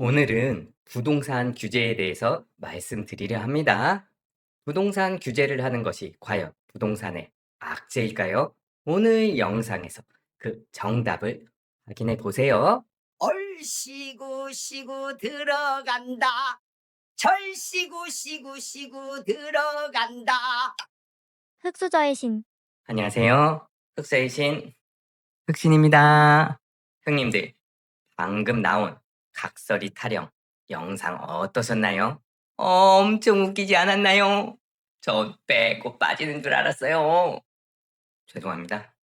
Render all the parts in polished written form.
오늘은 부동산 규제에 대해서 말씀드리려 합니다. 부동산 규제를 하는 것이 과연 부동산의 악재일까요? 오늘 영상에서 그 정답을 확인해 보세요. 얼씨구 시구 들어간다. 절씨구 시구 시구 들어간다. 흙수저의 신. 안녕하세요. 흑사의 신 흑신입니다. 형님들, 방금 나온 각설이 타령 영상 어떠셨나요? 엄청 웃기지 않았나요? 저 빼고 빠지는 줄 알았어요. 죄송합니다.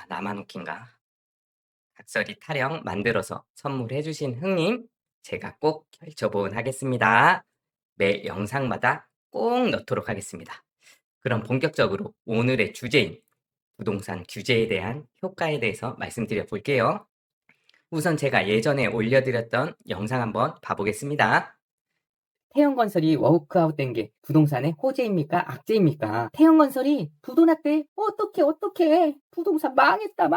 나만 웃긴가? 각설이 타령 만들어서 선물해 주신 형님, 제가 꼭 결제본 하겠습니다. 매 영상마다 꼭 넣도록 하겠습니다. 그럼 본격적으로 오늘의 주제인 부동산 규제에 대한 효과에 대해서 말씀드려 볼게요. 우선 제가 예전에 올려드렸던 영상 한번 봐보겠습니다. 태형건설이 워크아웃 된 게 부동산의 호재입니까? 악재입니까? 태형건설이 부도났대. 어떡해. 부동산 망했다.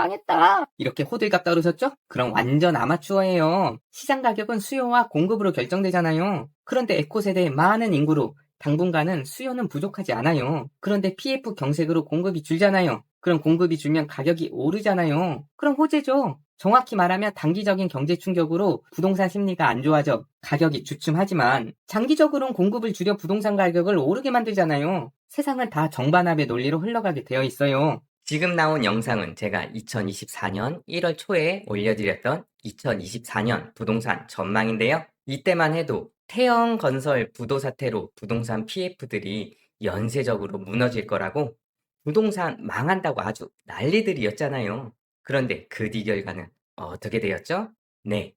이렇게 호들갑 떨으셨죠? 그럼 완전 아마추어예요. 시장 가격은 수요와 공급으로 결정되잖아요. 그런데 에코세대의 많은 인구로 당분간은 수요는 부족하지 않아요. 그런데 PF 경색으로 공급이 줄잖아요. 그럼 공급이 줄면 가격이 오르잖아요. 그럼 호재죠. 정확히 말하면 단기적인 경제 충격으로 부동산 심리가 안 좋아져 가격이 주춤하지만 장기적으로는 공급을 줄여 부동산 가격을 오르게 만들잖아요. 세상은 다 정반합의 논리로 흘러가게 되어 있어요. 지금 나온 영상은 제가 2024년 1월 초에 올려드렸던 2024년 부동산 전망인데요. 이때만 해도 태형건설 부도 사태로 부동산 PF들이 연쇄적으로 무너질 거라고 부동산 망한다고 아주 난리들이었잖아요. 그런데 그 뒤 결과는 어떻게 되었죠? 네,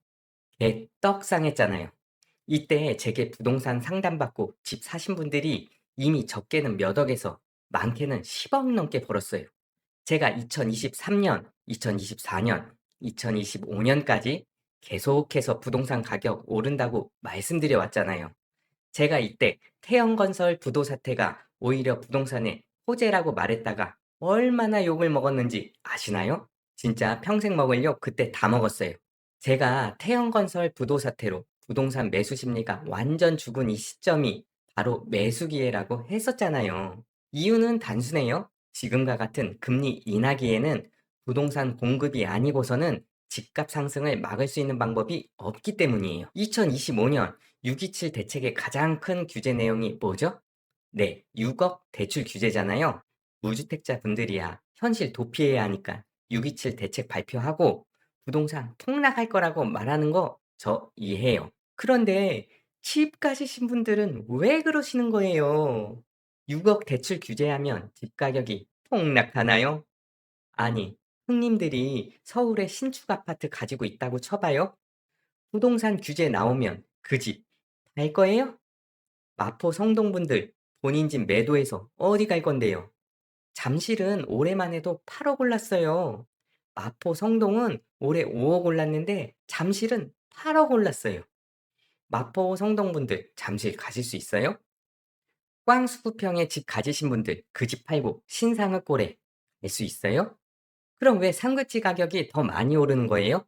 개떡상했잖아요. 이때 제게 부동산 상담받고 집 사신 분들이 이미 적게는 몇 억에서 많게는 10억 넘게 벌었어요. 제가 2023년, 2024년, 2025년까지 계속해서 부동산 가격 오른다고 말씀드려 왔잖아요. 제가 이때 태형건설 부도 사태가 오히려 부동산의 호재라고 말했다가 얼마나 욕을 먹었는지 아시나요? 진짜 평생 먹을 욕 그때 다 먹었어요. 제가 태형건설 부도 사태로 부동산 매수 심리가 완전 죽은 이 시점이 바로 매수 기회라고 했었잖아요. 이유는 단순해요. 지금과 같은 금리 인하기에는 부동산 공급이 아니고서는 집값 상승을 막을 수 있는 방법이 없기 때문이에요. 2025년 627 대책의 가장 큰 규제 내용이 뭐죠? 네, 6억 대출 규제잖아요. 무주택자 분들이야 현실 도피해야 하니까 627 대책 발표하고 부동산 폭락할 거라고 말하는 거 저 이해해요. 그런데 집 가지신 분들은 왜 그러시는 거예요? 6억 대출 규제하면 집 가격이 폭락하나요? 아니, 형님들이 서울에 신축 아파트 가지고 있다고 쳐봐요. 부동산 규제 나오면 그 집 갈 거예요? 마포 성동분들 본인 집 매도해서 어디 갈 건데요? 잠실은 올해만 해도 8억 올랐어요. 마포 성동은 올해 5억 올랐는데 잠실은 8억 올랐어요. 마포 성동분들 잠실 가실 수 있어요? 꽝수구평에 집 가지신 분들 그 집 팔고 신상을 꼴에 낼 수 있어요? 그럼 왜 상급지 가격이 더 많이 오르는 거예요?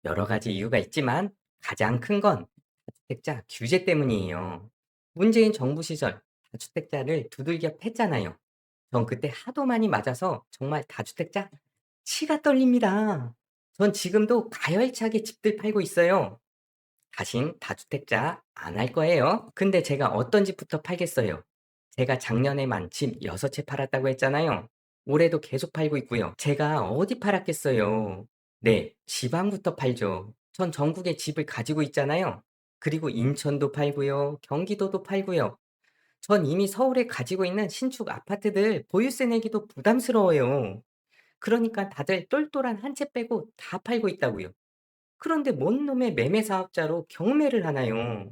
여러 가지 이유가 있지만 가장 큰 건 다주택자 규제 때문이에요. 문재인 정부 시절 다주택자를 두들겨 팼잖아요. 전 그때 하도 많이 맞아서 정말 다주택자 치가 떨립니다. 전 지금도 가열차게 집들 팔고 있어요. 다신 다주택자 안 할 거예요. 근데 제가 어떤 집부터 팔겠어요? 제가 작년에만 집 6채 팔았다고 했잖아요. 올해도 계속 팔고 있고요. 제가 어디 팔았겠어요? 네, 지방부터 팔죠. 전 전국에 집을 가지고 있잖아요. 그리고 인천도 팔고요. 경기도도 팔고요. 전 이미 서울에 가지고 있는 신축 아파트들 보유세 내기도 부담스러워요. 그러니까 다들 똘똘한 한 채 빼고 다 팔고 있다고요. 그런데 뭔 놈의 매매 사업자로 경매를 하나요?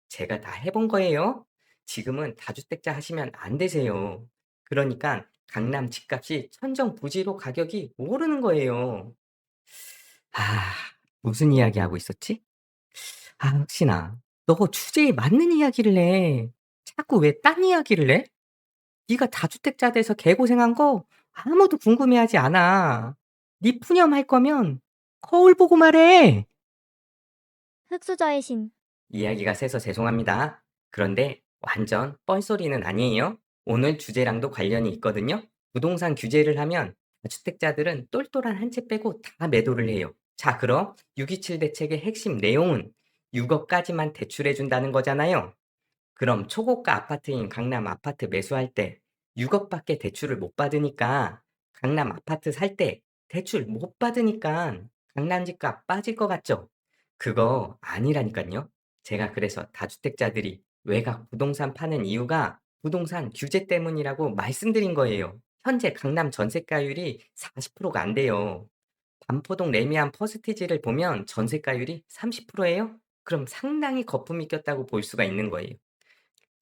제가 다 해본 거예요. 지금은 다주택자 하시면 안 되세요. 그러니까 강남 집값이 천정부지로 가격이 오르는 거예요. 아, 무슨 이야기 하고 있었지? 흑신아, 너 주제에 맞는 이야기를 해. 자꾸 왜 딴 이야기를 해? 네가 다주택자 돼서 개고생한 거 아무도 궁금해하지 않아. 네 푸념할 거면 거울 보고 말해. 흑수저의 신. 이야기가 새서 죄송합니다. 그런데 완전 뻘소리는 아니에요. 오늘 주제랑도 관련이 있거든요. 부동산 규제를 하면 다주택자들은 똘똘한 한 채 빼고 다 매도를 해요. 자, 그럼 627 대책의 핵심 내용은 6억까지만 대출해준다는 거잖아요. 그럼 초고가 아파트인 강남 아파트 매수할 때 6억밖에 대출을 못 받으니까 강남 아파트 살 때 대출 못 받으니까 강남 집값 빠질 것 같죠? 그거 아니라니까요. 제가 그래서 다주택자들이 외곽 부동산 파는 이유가 부동산 규제 때문이라고 말씀드린 거예요. 현재 강남 전세가율이 40%가 안 돼요. 반포동 레미안 퍼스티지를 보면 전세가율이 30%예요? 그럼 상당히 거품이 꼈다고 볼 수가 있는 거예요.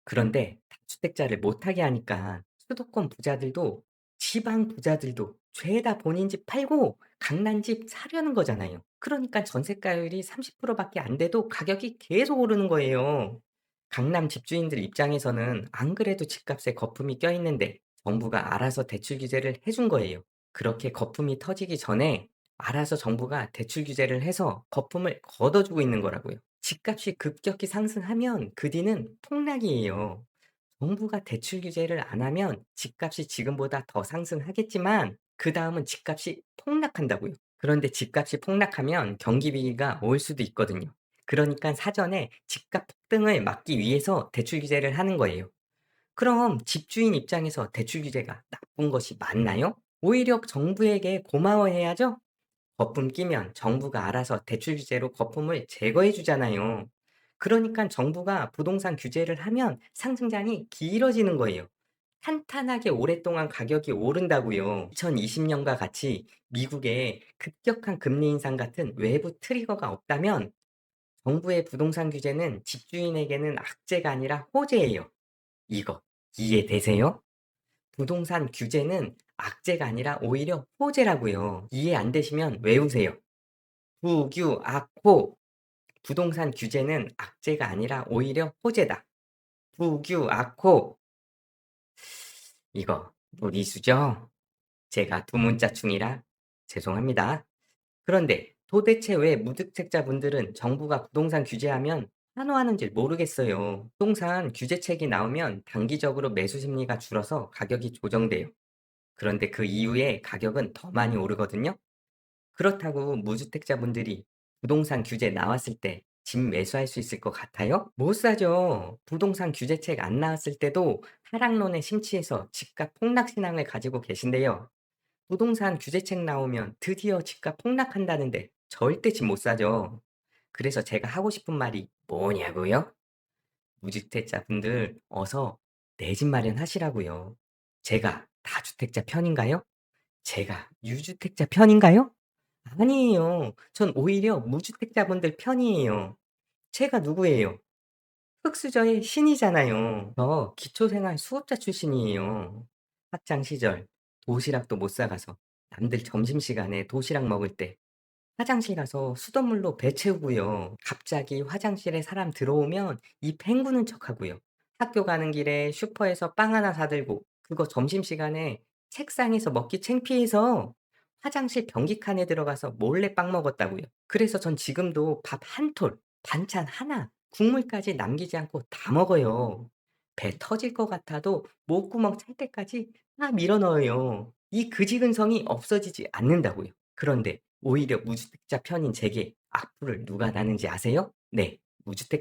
그런데 다주택자를 못하게 하니까 수도권 부자들도 지방 부자들도 죄다 본인 집 팔고 강남 집 사려는 거잖아요. 그러니까 전세가율이 30%밖에 안 돼도 가격이 계속 오르는 거예요. 강남 집주인들 입장에서는 안 그래도 집값에 거품이 껴있는데 정부가 알아서 대출 규제를 해준 거예요. 그렇게 거품이 터지기 전에 알아서 정부가 대출 규제를 해서 거품을 걷어주고 있는 거라고요. 집값이 급격히 상승하면 그 뒤는 폭락이에요. 정부가 대출 규제를 안 하면 집값이 지금보다 더 상승하겠지만 그다음은 집값이 폭락한다고요. 그런데 집값이 폭락하면 경기 위기가 올 수도 있거든요. 그러니까 사전에 집값 폭등을 막기 위해서 대출 규제를 하는 거예요. 그럼 집주인 입장에서 대출 규제가 나쁜 것이 맞나요? 오히려 정부에게 고마워해야죠? 거품 끼면 정부가 알아서 대출 규제로 거품을 제거해 주잖아요. 그러니까 정부가 부동산 규제를 하면 상승장이 길어지는 거예요. 탄탄하게 오랫동안 가격이 오른다고요. 2020년과 같이 미국의 급격한 금리 인상 같은 외부 트리거가 없다면 정부의 부동산 규제는 집주인에게는 악재가 아니라 호재예요. 이거 이해되세요? 부동산 규제는 악재가 아니라 오히려 호재라고요. 이해 안 되시면 외우세요. 부규악호. 부동산 규제는 악재가 아니라 오히려 호재다. 부규악호. 이거 무리수죠? 제가 두 문자충이라 죄송합니다. 그런데 도대체 왜 무주택자분들은 정부가 부동산 규제하면 환호하는 줄 모르겠어요. 부동산 규제책이 나오면 단기적으로 매수 심리가 줄어서 가격이 조정돼요. 그런데 그 이후에 가격은 더 많이 오르거든요. 그렇다고 무주택자분들이 부동산 규제 나왔을 때 집 매수할 수 있을 것 같아요? 못 사죠. 부동산 규제책 안 나왔을 때도 하락론에 심취해서 집값 폭락 신앙을 가지고 계신데요. 부동산 규제책 나오면 드디어 집값 폭락한다는데 절대 집 못 사죠. 그래서 제가 하고 싶은 말이 뭐냐고요? 무주택자분들 어서 내 집 마련하시라고요. 제가 다주택자 편인가요? 제가 유주택자 편인가요? 아니에요. 전 오히려 무주택자분들 편이에요. 제가 누구예요? 흙수저의 신이잖아요. 저 기초생활 수급자 출신이에요. 학창 시절 도시락도 못 사가서 남들 점심시간에 도시락 먹을 때 화장실 가서 수돗물로 배 채우고요. 갑자기 화장실에 사람 들어오면 입 헹구는 척하고요. 학교 가는 길에 슈퍼에서 빵 하나 사들고 그거 점심시간에 책상에서 먹기 창피해서 화장실 변기칸에 들어가서 몰래 빵 먹었다고요. 그래서 전 지금도 밥 한 톨, 반찬 하나, 국물까지 남기지 않고 다 먹어요. 배 터질 것 같아도 목구멍 찰 때까지 다 밀어 넣어요. 이 그지근성이 없어지지 않는다고요. 그런데 오히려 무주택자 편인 제게 악플을 누가 다는지 아세요? 네,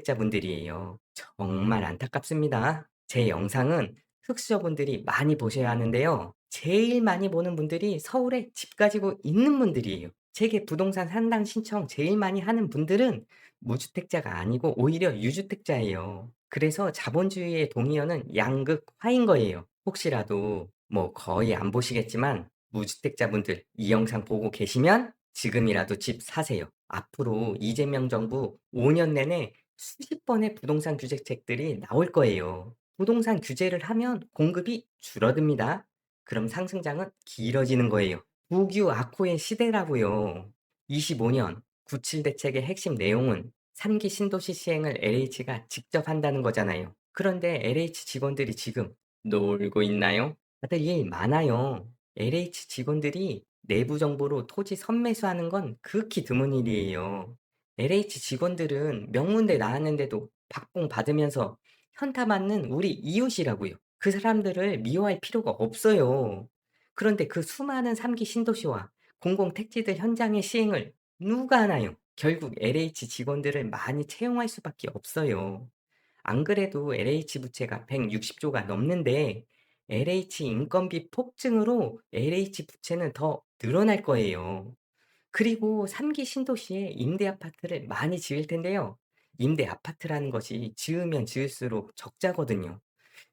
무주택자분들이에요. 정말 안타깝습니다. 제 영상은 흑수저분들이 많이 보셔야 하는데요. 제일 많이 보는 분들이 서울에 집 가지고 있는 분들이에요. 제게 부동산 상담 신청 제일 많이 하는 분들은 무주택자가 아니고 오히려 유주택자예요. 그래서 자본주의의 동의어는 양극화인 거예요. 혹시라도 뭐 거의 안 보시겠지만 무주택자분들 이 영상 보고 계시면 지금이라도 집 사세요. 앞으로 이재명 정부 5년 내내 수십 번의 부동산 규제책들이 나올 거예요. 부동산 규제를 하면 공급이 줄어듭니다. 그럼 상승장은 길어지는 거예요. 부규악호의 시대라고요. 25년 97 대책의 핵심 내용은 3기 신도시 시행을 LH가 직접 한다는 거잖아요. 그런데 LH 직원들이 지금 놀고 있나요? 다들 일 많아요. LH 직원들이 내부 정보로 토지 선매수하는 건 극히 드문 일이에요. LH 직원들은 명문대 나왔는데도 박봉 받으면서 현타 맞는 우리 이웃이라고요. 그 사람들을 미워할 필요가 없어요. 그런데 그 수많은 3기 신도시와 공공택지들 현장의 시행을 누가 하나요? 결국 LH 직원들을 많이 채용할 수밖에 없어요. 안 그래도 LH 부채가 160조가 넘는데 LH 인건비 폭증으로 LH 부채는 더 늘어날 거예요. 그리고 3기 신도시에 임대 아파트를 많이 지을 텐데요. 임대 아파트라는 것이 지으면 지을수록 적자거든요.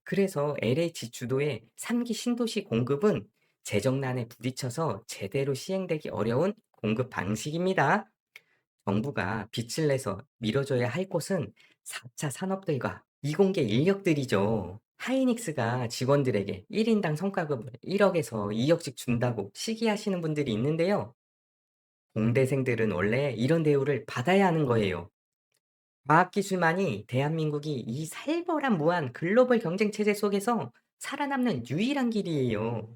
그래서 LH 주도의 3기 신도시 공급은 재정난에 부딪혀서 제대로 시행되기 어려운 공급 방식입니다. 정부가 빚을 내서 밀어줘야 할 곳은 4차 산업들과 이공계 인력들이죠. 하이닉스가 직원들에게 1인당 성과급을 1억에서 2억씩 준다고 시기하시는 분들이 있는데요. 공대생들은 원래 이런 대우를 받아야 하는 거예요. 과학기술만이 대한민국이 이 살벌한 무한 글로벌 경쟁 체제 속에서 살아남는 유일한 길이에요.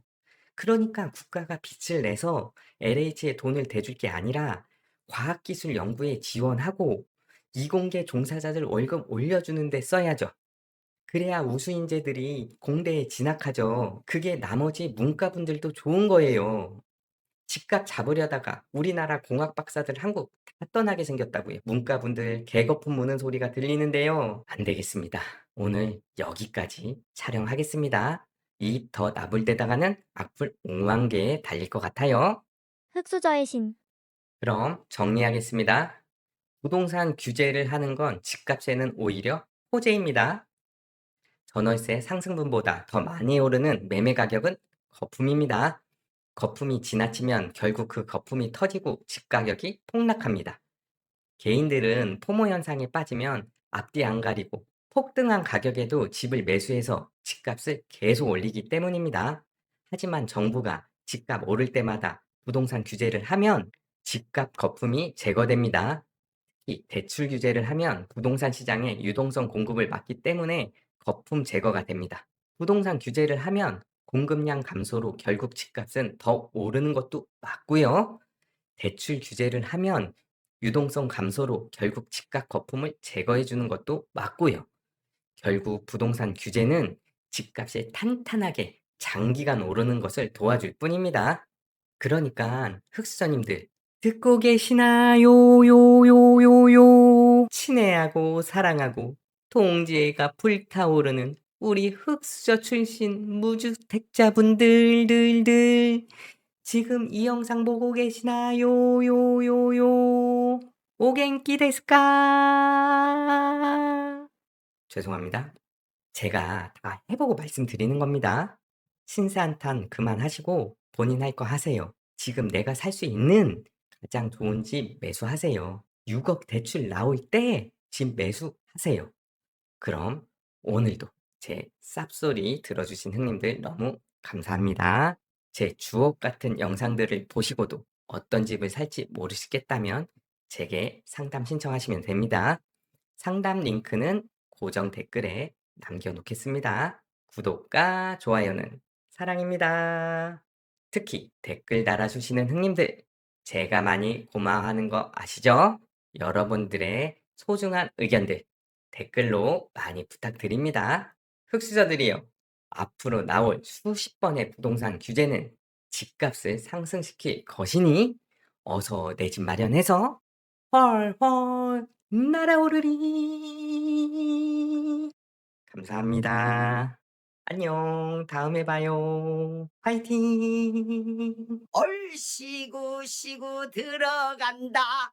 그러니까 국가가 빚을 내서 LH에 돈을 대줄 게 아니라 과학기술 연구에 지원하고 이공계 종사자들 월급 올려주는 데 써야죠. 그래야 우수 인재들이 공대에 진학하죠. 그게 나머지 문과분들도 좋은 거예요. 집값 잡으려다가 우리나라 공학 박사들 한국 다 떠나게 생겼다고요. 문과분들 개거품 무는 소리가 들리는데요. 안 되겠습니다. 오늘 여기까지 촬영하겠습니다. 입 더 나불대다가는 악플 5만 개 달릴 것 같아요. 흑수저의 신. 그럼 정리하겠습니다. 부동산 규제를 하는 건 집값에는 오히려 호재입니다. 전월세 상승분보다 더 많이 오르는 매매 가격은 거품입니다. 거품이 지나치면 결국 그 거품이 터지고 집 가격이 폭락합니다. 개인들은 포모 현상에 빠지면 앞뒤 안 가리고 폭등한 가격에도 집을 매수해서 집값을 계속 올리기 때문입니다. 하지만 정부가 집값 오를 때마다 부동산 규제를 하면 집값 거품이 제거됩니다. 이 대출 규제를 하면 부동산 시장의 유동성 공급을 막기 때문에 거품 제거가 됩니다. 부동산 규제를 하면 공급량 감소로 결국 집값은 더 오르는 것도 맞고요. 대출 규제를 하면 유동성 감소로 결국 집값 거품을 제거해 주는 것도 맞고요. 결국 부동산 규제는 집값이 탄탄하게 장기간 오르는 것을 도와줄 뿐입니다. 그러니까 흑수저님들 듣고 계시나요? 요요요요 친애하고 사랑하고 동지애가 불타오르는 우리 흑수저 출신 무주택자분들들들 지금 이 영상 보고 계시나요? 요요요 오겐키 데스까? 죄송합니다. 제가 다 해보고 말씀드리는 겁니다. 신세한탄 그만하시고 본인 할 거 하세요. 지금 내가 살 수 있는 가장 좋은 집 매수하세요. 6억 대출 나올 때 집 매수하세요. 그럼 오늘도 제 쌉소리 들어주신 형님들 너무 감사합니다. 제 주옥 같은 영상들을 보시고도 어떤 집을 살지 모르시겠다면 제게 상담 신청하시면 됩니다. 상담 링크는 고정 댓글에 남겨놓겠습니다. 구독과 좋아요는 사랑입니다. 특히 댓글 달아주시는 형님들, 제가 많이 고마워하는 거 아시죠? 여러분들의 소중한 의견들 댓글로 많이 부탁드립니다. 흑수저들이요. 앞으로 나올 수십 번의 부동산 규제는 집값을 상승시킬 것이니 어서 내 집 마련해서 헐헐 날아오르리. 감사합니다. 안녕. 다음에 봐요. 화이팅! 얼씨구 시구 들어간다.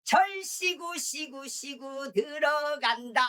절씨구 시구 시구 들어간다.